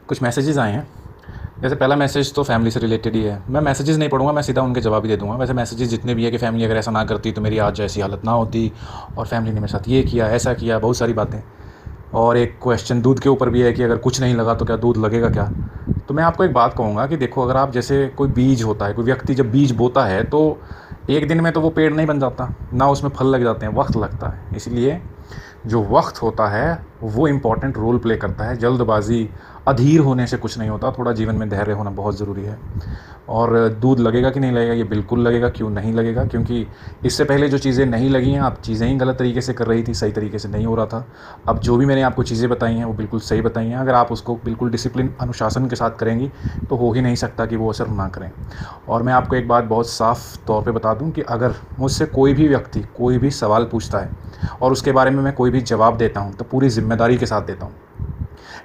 कुछ मैसेजेस आए हैं। जैसे पहला मैसेज तो फैमिली से रिलेटेड ही है। मैं मैसेजेस नहीं पढ़ूंगा, मैं सीधा उनके जवाब ही दे दूंगा। वैसे मैसेजेस जितने भी है कि फैमिली अगर ऐसा ना करती तो मेरी आज जैसी हालत ना होती, और फैमिली ने मेरे साथ ये किया, ऐसा किया, बहुत सारी बातें। और एक क्वेश्चन दूध के ऊपर भी है कि अगर कुछ नहीं लगा तो क्या दूध लगेगा क्या। तो मैं आपको एक बात कहूँगा कि देखो, अगर आप जैसे कोई बीज होता है, कोई व्यक्ति जब बीज बोता है तो एक दिन में तो वो पेड़ नहीं बन जाता, ना उसमें फल लग जाते हैं, वक्त लगता है। इसलिए जो वक्त होता है वो इम्पॉर्टेंट रोल प्ले करता है। जल्दबाजी, अधीर होने से कुछ नहीं होता। थोड़ा जीवन में धैर्य होना बहुत ज़रूरी है। और दूध लगेगा कि नहीं लगेगा, ये बिल्कुल लगेगा। क्यों नहीं लगेगा? क्योंकि इससे पहले जो चीज़ें नहीं लगी हैं, आप चीज़ें ही गलत तरीके से कर रही थी, सही तरीके से नहीं हो रहा था। अब जो भी मैंने आपको चीज़ें बताई हैं वो बिल्कुल सही बताई हैं। अगर आप उसको बिल्कुल डिसिप्लिन, अनुशासन के साथ करेंगी तो हो ही नहीं सकता कि वो असर ना करें। और मैं आपको एक बात बहुत साफ़ तौर पे बता दूं कि अगर मुझसे कोई भी व्यक्ति कोई भी सवाल पूछता है और उसके बारे में मैं कोई भी जवाब देता हूं तो पूरी ज़िम्मेदारी के साथ देता हूं।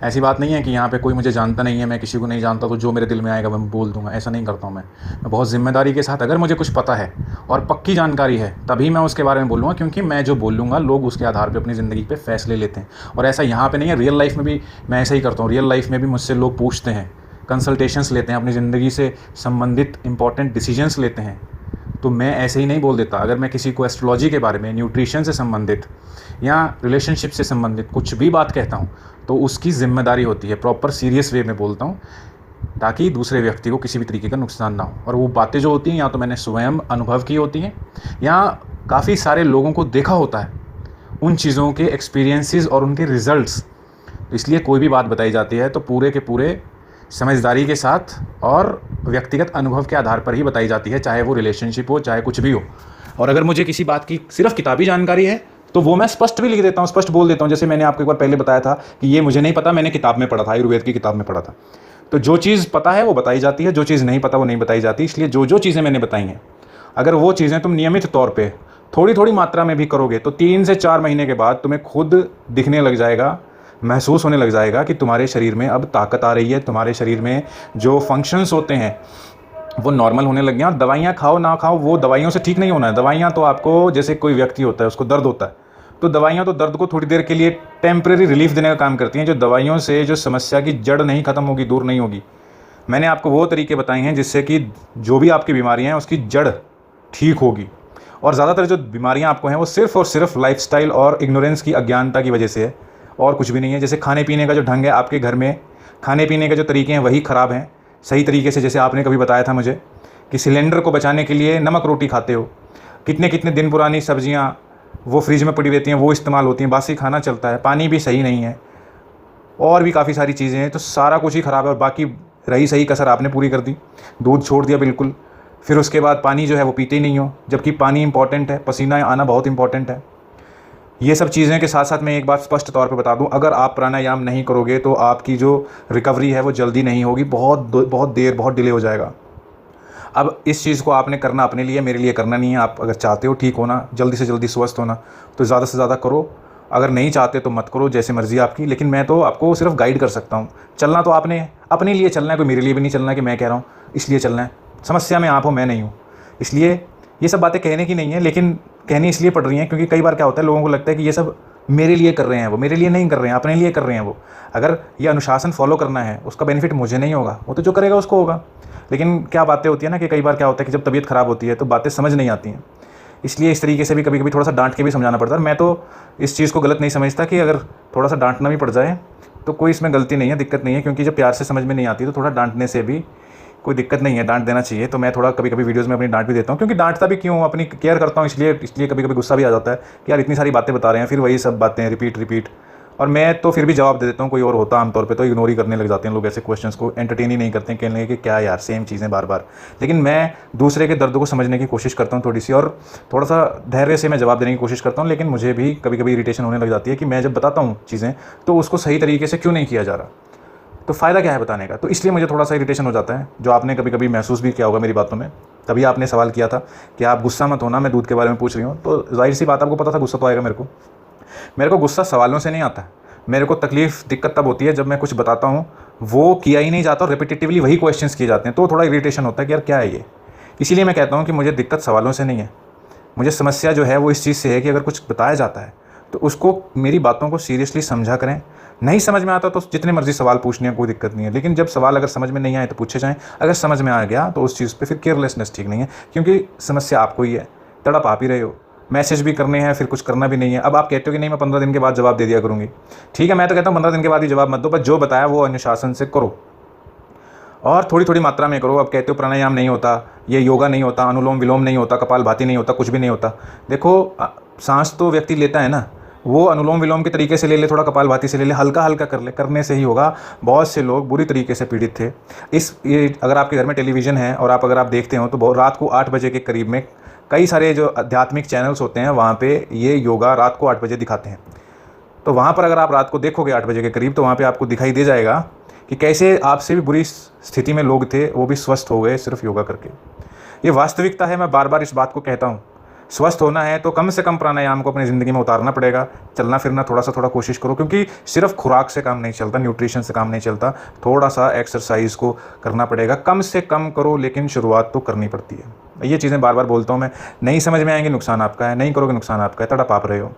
ऐसी बात नहीं है कि यहाँ पे कोई मुझे जानता नहीं है, मैं किसी को नहीं जानता तो जो मेरे दिल में आएगा मैं बोल दूंगा। ऐसा नहीं करता हूँ मैं बहुत ज़िम्मेदारी के साथ, अगर मुझे कुछ पता है और पक्की जानकारी है तभी मैं उसके बारे में बोलूँगा। क्योंकि मैं जो बोलूँगा लोग उसके आधार पर अपनी ज़िंदगी पर फैसले लेते हैं। और ऐसा यहाँ पर नहीं है, रियल लाइफ में भी मैं ऐसा ही करता हूँ। रियल लाइफ में भी मुझसे लोग पूछते हैं, कंसल्टेशंस लेते हैं, अपनी ज़िंदगी से संबंधित इंपॉर्टेंट डिसीजंस लेते हैं। तो मैं ऐसे ही नहीं बोल देता। अगर मैं किसी को एस्ट्रोलॉजी के बारे में, न्यूट्रिशन से संबंधित या रिलेशनशिप से संबंधित कुछ भी बात कहता हूँ तो उसकी ज़िम्मेदारी होती है, प्रॉपर सीरियस वे में बोलता हूँ ताकि दूसरे व्यक्ति को किसी भी तरीके का नुकसान ना हो। और वो बातें जो होती हैं या तो मैंने स्वयं अनुभव की होती हैं या काफ़ी सारे लोगों को देखा होता है, उन चीज़ों के एक्सपीरियंसेस और उनके रिजल्ट्स। तो इसलिए कोई भी बात बताई जाती है तो पूरे के पूरे समझदारी के साथ और व्यक्तिगत अनुभव के आधार पर ही बताई जाती है, चाहे वो रिलेशनशिप हो, चाहे कुछ भी हो। और अगर मुझे किसी बात की सिर्फ किताबी जानकारी है तो वो मैं स्पष्ट भी लिख देता हूँ, स्पष्ट बोल देता हूँ। जैसे मैंने आपको एक बार पहले बताया था कि ये मुझे नहीं पता, मैंने किताब में पढ़ा था, आयुर्वेद की किताब में पढ़ा था। तो जो चीज़ पता है वो बताई जाती है, जो चीज़ नहीं पता वो नहीं बताई जाती। इसलिए जो जो चीज़ें मैंने बताई हैं, अगर वो चीज़ें तुम नियमित तौर पर थोड़ी थोड़ी मात्रा में भी करोगे तो 3 से 4 महीने के बाद तुम्हें खुद दिखने लग जाएगा, महसूस होने लग जाएगा कि तुम्हारे शरीर में अब ताकत आ रही है, तुम्हारे शरीर में जो फंक्शंस होते हैं वो नॉर्मल होने लग गए। और दवाइयाँ खाओ ना खाओ, वो दवाइयों से ठीक नहीं होना है। दवाइयाँ तो आपको, जैसे कोई व्यक्ति होता है उसको दर्द होता है तो दवाइयाँ तो दर्द को थोड़ी देर के लिए टेम्परेरी रिलीफ देने का काम करती हैं। जो दवाइयों से जो समस्या की जड़ नहीं ख़त्म होगी, दूर नहीं होगी। मैंने आपको वो तरीके बताए हैं जिससे कि जो भी आपकी बीमारियाँ हैं उसकी जड़ ठीक होगी। और ज़्यादातर जो बीमारियाँ आपको हैं वो सिर्फ़ और सिर्फ लाइफस्टाइल और इग्नोरेंस की, अज्ञानता की वजह से है, और कुछ भी नहीं है। जैसे खाने पीने का जो ढंग है आपके घर में, खाने पीने के जो तरीके हैं वही ख़राब हैं। सही तरीके से, जैसे आपने कभी बताया था मुझे कि सिलेंडर को बचाने के लिए नमक रोटी खाते हो, कितने कितने दिन पुरानी सब्जियां वो फ्रिज में पड़ी रहती हैं, वो इस्तेमाल होती हैं, बासी खाना चलता है, पानी भी सही नहीं है, और भी काफ़ी सारी चीज़ें हैं। तो सारा कुछ ही ख़राब है। और बाकी रही सही कसर आपने पूरी कर दी, दूध छोड़ दिया बिल्कुल। फिर उसके बाद पानी जो है वो पीते ही नहीं हो, जबकि पानी इंपॉर्टेंट है, पसीना आना बहुत इंपॉर्टेंट है। ये सब चीज़ें के साथ साथ मैं एक बात स्पष्ट तौर पे बता दूं, अगर आप प्राणायाम नहीं करोगे तो आपकी जो रिकवरी है वो जल्दी नहीं होगी, बहुत देर, बहुत डिले हो जाएगा। अब इस चीज़ को आपने करना अपने लिए, मेरे लिए करना नहीं है। आप अगर चाहते हो ठीक होना, जल्दी से जल्दी स्वस्थ होना, तो ज़्यादा से ज़्यादा करो। अगर नहीं चाहते तो मत करो, जैसे मर्ज़ी आपकी। लेकिन मैं तो आपको सिर्फ गाइड कर सकता हूँ। चलना तो आपने अपने लिए चलना है, कोई मेरे लिए भी नहीं चलना है कि मैं कह रहा हूँ इसलिए चलना है। समस्या में आप हो, मैं नहीं हूँ। इसलिए ये सब बातें कहने की नहीं है, लेकिन कहनी इसलिए पड़ रही हैं क्योंकि कई बार क्या होता है, लोगों को लगता है कि ये सब मेरे लिए कर रहे हैं, वो मेरे लिए नहीं कर रहे हैं, अपने लिए कर रहे हैं। वो अगर ये अनुशासन फॉलो करना है उसका बेनिफिट मुझे नहीं होगा, वो तो जो करेगा उसको होगा। लेकिन क्या बातें होती है ना कि कई बार क्या होता है कि जब तबीयत ख़राब होती है तो बातें समझ नहीं आती हैं। इसलिए इस तरीके से भी कभी कभी थोड़ा सा डांट के भी समझाना पड़ता है। मैं तो इस चीज़ को गलत नहीं समझता कि अगर थोड़ा सा डांटना भी पड़ जाए तो कोई इसमें गलती नहीं है, दिक्कत नहीं है। क्योंकि जब प्यार से समझ में नहीं आती तो थोड़ा डांटने से भी कोई दिक्कत नहीं है, डांट देना चाहिए। तो मैं थोड़ा कभी कभी वीडियोज़ में अपनी डांट भी देता हूँ, क्योंकि डांटता भी क्यों, अपनी केयर करता हूँ। इसलिए कभी कभी गुस्सा भी आ जाता है कि यार इतनी सारी बातें बता रहे हैं, फिर वही सब बातें रिपीट। और मैं तो फिर भी जवाब दे देता हूँ। कोई और होता आमतौर पे तो इग्नोर ही करने लग जाते हैं लोग, ऐसे क्वेश्चंस को एंटरटेन ही नहीं करते हैं, कहने लगे कि क्या यार सेम चीज़ें बार बार। लेकिन मैं दूसरे के दर्द को समझने की कोशिश करता हूँ थोड़ी सी, और थोड़ा सा धैर्य से मैं जवाब देने की कोशिश करता हूँ। लेकिन मुझे भी कभी कभी इरिटेशन होने लग जाती है कि मैं जब बताता हूँ चीज़ें तो उसको सही तरीके से क्यों नहीं किया जा रहा, तो फ़ायदा क्या है बताने का। तो इसलिए मुझे थोड़ा सा इरिटेशन हो जाता है, जो आपने कभी कभी महसूस भी किया होगा मेरी बातों में। तभी आपने सवाल किया था कि आप गुस्सा मत होना, मैं दूध के बारे में पूछ रही हूँ। तो जाहिर सी बात, आपको पता था गुस्सा तो आएगा मेरे को गुस्सा सवालों से नहीं आता। मेरे को तकलीफ़, दिक्कत तब होती है जब मैं कुछ बताता हूँ वो किया ही नहीं जाता और रिपीटेटिवली वही क्वेश्चंस किए जाते हैं, तो थोड़ा इरिटेशन होता है कि यार क्या है ये। इसीलिए मैं कहता हूँ कि मुझे दिक्कत सवालों से नहीं है, मुझे समस्या जो है वो इस चीज़ से है कि अगर कुछ बताया जाता है तो उसको, मेरी बातों को सीरियसली समझा करें, नहीं समझ में आता तो जितने मर्जी सवाल पूछने हैं, कोई दिक्कत नहीं है, लेकिन जब सवाल अगर समझ में नहीं आए तो पूछे जाएँ। अगर समझ में आ गया तो उस चीज़ पे फिर केयरलेसनेस ठीक नहीं है, क्योंकि समस्या आपको ही है, तड़प आप ही रहे हो। मैसेज भी करने हैं, फिर कुछ करना भी नहीं है। अब आप कहते हो कि नहीं मैं 15 दिन के बाद जवाब दे दिया करूँगी। ठीक है, मैं तो कहता हूँ 15 दिन के बाद ही जवाब मत दो, बस जो बताया वो अनुशासन से करो और थोड़ी थोड़ी मात्रा में करो। अब कहते हो प्राणायाम नहीं होता, ये योगा नहीं होता, अनुलोम विलोम नहीं होता, कपालभाति नहीं होता, कुछ भी नहीं होता। देखो सांस तो व्यक्ति लेता है ना, वो अनुलोम विलोम के तरीके से ले ले, थोड़ा कपालभाति से ले ले, हल्का हल्का कर ले, करने से ही होगा। बहुत से लोग बुरी तरीके से पीड़ित थे। ये अगर आपके घर में टेलीविज़न है और अगर आप देखते हो तो बहुत रात को 8 बजे के करीब में कई सारे जो आध्यात्मिक चैनल्स होते हैं वहाँ पे ये योगा रात को 8 बजे दिखाते हैं। तो वहाँ पर अगर आप रात को देखोगे 8 बजे के करीब, तो वहाँ पे आपको दिखाई दे जाएगा कि कैसे आपसे भी बुरी स्थिति में लोग थे, वो भी स्वस्थ हो गए सिर्फ योगा करके। ये वास्तविकता है, मैं बार बार इस बात को कहता हूँ। स्वस्थ होना है तो कम से कम प्राणायाम को अपनी ज़िंदगी में उतारना पड़ेगा। चलना फिरना थोड़ा कोशिश करो, क्योंकि सिर्फ खुराक से काम नहीं चलता, न्यूट्रिशन से काम नहीं चलता। थोड़ा सा एक्सरसाइज को करना पड़ेगा, कम से कम करो, लेकिन शुरुआत तो करनी पड़ती है। ये चीज़ें बार बार बोलता हूँ मैं। नहीं समझ में आएंगे, नुकसान आपका है, नहीं करोगे नुकसान आपका है, तड़प आप रहे हो।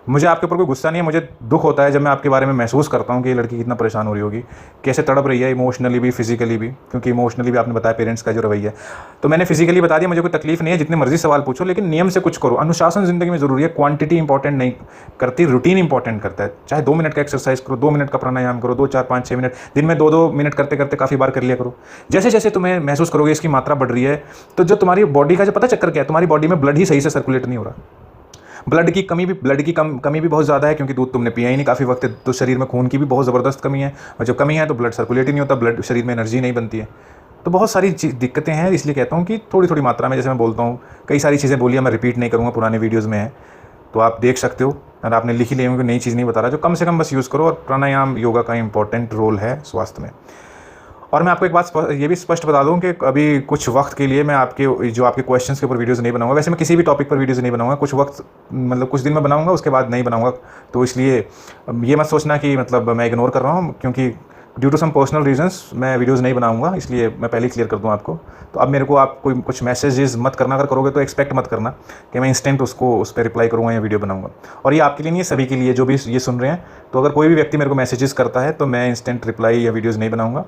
मुझे आपके ऊपर कोई गुस्सा नहीं है, मुझे दुख होता है जब मैं आपके बारे में महसूस करता हूँ कि ये लड़की कितना परेशान हो रही होगी, कैसे तड़प रही है, इमोशनली भी फिजिकली भी, क्योंकि इमोशनली भी आपने बताया पेरेंट्स का जो रवैया है। तो मैंने फिजिकली बता दिया, मुझे कोई तकलीफ नहीं है, जितने मर्जी सवाल पूछो, लेकिन नियम से कुछ करो। अनुशासन ज़िंदगी में ज़रूरी है, क्वांटिटी इंपॉर्टेंट नहीं करती, रूटीन इंपॉर्टेंट करता है। चाहे 2 मिनट का एक्सरसाइज करो, 2 मिनट का प्राणायाम करो, 2, 4, 5, 6 मिनट दिन में 2-2 मिनट करते करते काफ़ी बार कर लिया करो। जैसे जैसे तुम्हें महसूस करोगे इसकी मात्रा बढ़ रही है, तो जो तुम्हारी बॉडी का जो पता चक्कर क्या है, तुम्हारी बॉडी में ब्लड ही सही से सर्कुलेट नहीं हो रहा। ब्लड की कमी भी बहुत ज़्यादा है, क्योंकि दूध तुमने पिया ही नहीं काफ़ी वक्त, तो शरीर में खून की भी बहुत ज़बरदस्त कमी है, और जब कमी है तो ब्लड सर्कुलेट ही नहीं होता, ब्लड शरीर में एनर्जी नहीं बनती है। तो बहुत सारी दिक्कतें हैं, इसलिए कहता हूँ कि थोड़ी थोड़ी मात्रा में, जैसे मैं बोलता हूँ, कई सारी चीज़ें बोलिए, मैं रिपीट नहीं करूँगा, पुराने वीडियोज़ में है तो आप देख सकते हो, और आपने लिख ही लिए होंगे, नई चीज़ नहीं बता रहा, जो कम से कम बस यूज़ करो। और प्राणायाम योगा का इंपॉर्टेंट रोल है स्वास्थ्य में। और मैं आपको एक बात ये भी स्पष्ट बता दूं कि अभी कुछ वक्त के लिए मैं आपके क्वेश्चंस के ऊपर वीडियोस नहीं बनाऊंगा। वैसे मैं किसी भी टॉपिक पर वीडियोस नहीं बनाऊंगा, कुछ वक्त मतलब कुछ दिन में बनाऊंगा, उसके बाद नहीं बनाऊंगा। तो इसलिए ये मत सोचना कि मतलब मैं इग्नोर कर रहा हूँ, क्योंकि due to some personal reasons मैं वीडियोज़ नहीं बनाऊंगा, इसलिए मैं पहले ही क्लियर कर दूँ आपको। तो अब मेरे को आप कोई कुछ मैसेजेस मत करना, अगर करोगे तो एक्सपेक्ट मत करना कि मैं इंस्टेंट उस पर रिप्लाई करूँगा या वीडियो बनाऊँगा। और ये आपके लिए नहीं है, सभी के लिए जो भी ये सुन रहे हैं। तो अगर कोई भी व्यक्ति मेरे को मैसेजेस करता है तो मैं इंस्टेंट रिप्लाई या वीडियोज़ नहीं बनाऊँगा,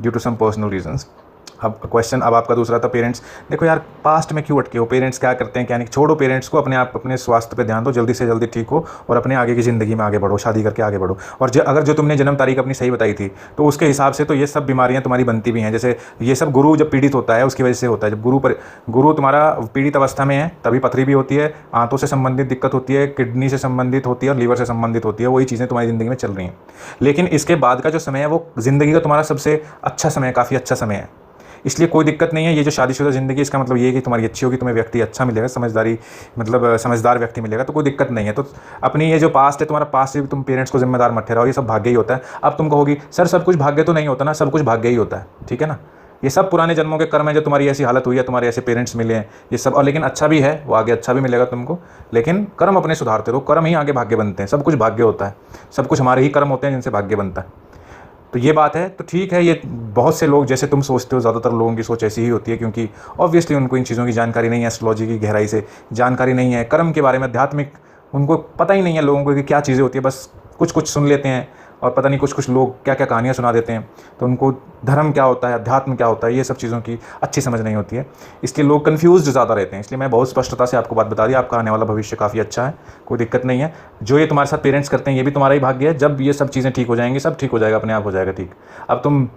due to some personal reasons. अब क्वेश्चन अब आपका दूसरा था पेरेंट्स। देखो यार, पास्ट में क्यों अटके हो, पेरेंट्स क्या करते हैं क्या नहीं, छोड़ो पेरेंट्स को, अपने स्वास्थ्य पे ध्यान दो, जल्दी से जल्दी ठीक हो और अपने आगे की ज़िंदगी में आगे बढ़ो, शादी करके आगे बढ़ो। और अगर जो तुमने जन्म तारीख अपनी सही बताई थी, तो उसके हिसाब से तो ये सब बीमारियां तुम्हारी बनती भी हैं। जैसे ये सब गुरु जब पीड़ित होता है उसकी वजह से होता है। जब गुरु तुम्हारा पीड़ित अवस्था में है तभी पथरी भी होती है, आंतों से संबंधित दिक्कत होती है, किडनी से संबंधित होती है और लीवर से संबंधित होती है। वही चीज़ें तुम्हारी ज़िंदगी में चल रही हैं। लेकिन इसके बाद का जो समय है वो ज़िंदगी का तुम्हारा सबसे अच्छा समय है, काफ़ी अच्छा समय है, इसलिए कोई दिक्कत नहीं है। ये जो शादीशुदा ज़िंदगी, इसका मतलब ये है कि तुम्हारी अच्छी होगी, तुम्हें व्यक्ति अच्छा मिलेगा, समझदार व्यक्ति मिलेगा, तो कोई दिक्कत नहीं है। तो अपनी ये जो पास्ट है, तुम्हारा पास्ट से भी तुम पेरेंट्स को जिम्मेदार मत ठहराओ, ये सब भाग्य ही होता है। अब तुम कहोगी सर सब कुछ भाग्य तो नहीं होता ना, सब कुछ भाग्य ही होता है, ठीक है ना। ये सब पुराने जन्मों के कर्म है, जो तुम्हारी ऐसी हालत हुई है, तुम्हारे ऐसे पेरेंट्स मिले हैं, ये सब। और लेकिन अच्छा भी है, वो आगे अच्छा भी मिलेगा तुमको, लेकिन कर्म अपने सुधारते रहो, कर्म ही आगे भाग्य बनते हैं। सब कुछ भाग्य होता है, सब कुछ हमारे ही कर्म होते हैं जिनसे भाग्य बनता है। तो ये बात है। तो ठीक है, ये बहुत से लोग जैसे तुम सोचते हो, ज़्यादातर लोगों की सोच ऐसी ही होती है, क्योंकि ऑब्वियसली उनको इन चीज़ों की जानकारी नहीं है, एस्ट्रोलॉजी की गहराई से जानकारी नहीं है, कर्म के बारे में, आध्यात्मिक उनको पता ही नहीं है लोगों को कि क्या चीज़ें होती है। बस कुछ कुछ सुन लेते हैं और पता नहीं कुछ लोग क्या क्या कहानियाँ सुना देते हैं, तो उनको धर्म क्या होता है, अध्यात्म क्या होता है, ये सब चीज़ों की अच्छी समझ नहीं होती है, इसलिए लोग कन्फ्यूज़्ड ज़्यादा रहते हैं। इसलिए मैं बहुत स्पष्टता से आपको बात बता दी, आपका आने वाला भविष्य काफ़ी अच्छा है, कोई दिक्कत नहीं है। जो ये तुम्हारे साथ पेरेंट्स करते हैं ये भी तुम्हारा ही भाग्य है। जब ये सब चीज़ें ठीक हो जाएंगी, सब ठीक हो जाएगा, अपने आप हो जाएगा ठीक। अब तुम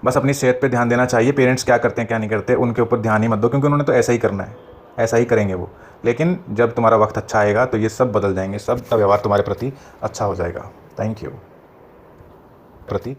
बस अपनी सेहत पर ध्यान देना चाहिए। पेरेंट्स क्या करते हैं क्या नहीं करते उनके ऊपर ध्यान ही मत दो, क्योंकि उन्होंने तो ऐसा ही करना है, ऐसा ही करेंगे वो। लेकिन जब तुम्हारा वक्त अच्छा आएगा तो ये सब बदल जाएंगे, सब का व्यवहार तुम्हारे प्रति अच्छा हो जाएगा। थैंक यू प्रति